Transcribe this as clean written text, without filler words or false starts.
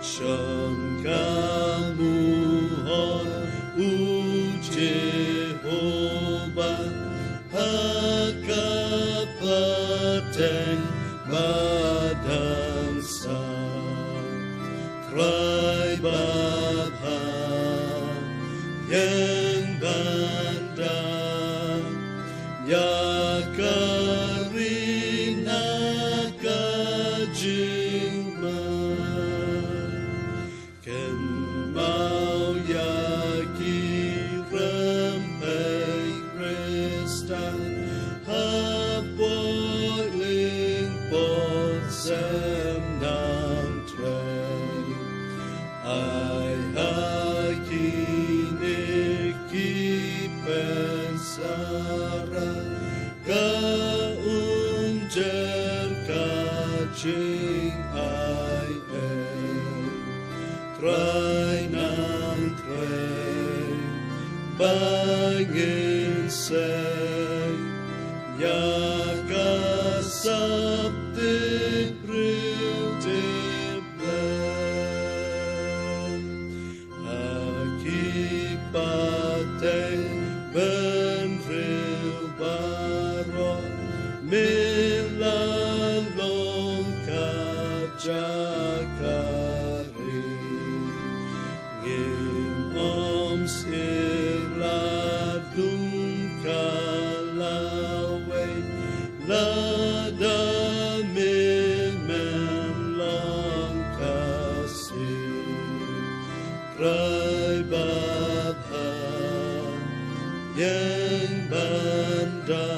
Kamuhon Jehovah Hakapateng Badan Sa Tribabha Yang Bandang Yakarina Kajingma Ken Mau Yaki Rempei Krista Hapoiling Pot Sem Nam Trey I Hakiniki Pensara Kaunjer Kajing I Try nang tray Bangin say Yakasap Tibril Tiblan Hakipate Benril Baro Milalong Kajakari Siladung Kalawe Lada Mimen Long Kasih Tribabha Yang Bandang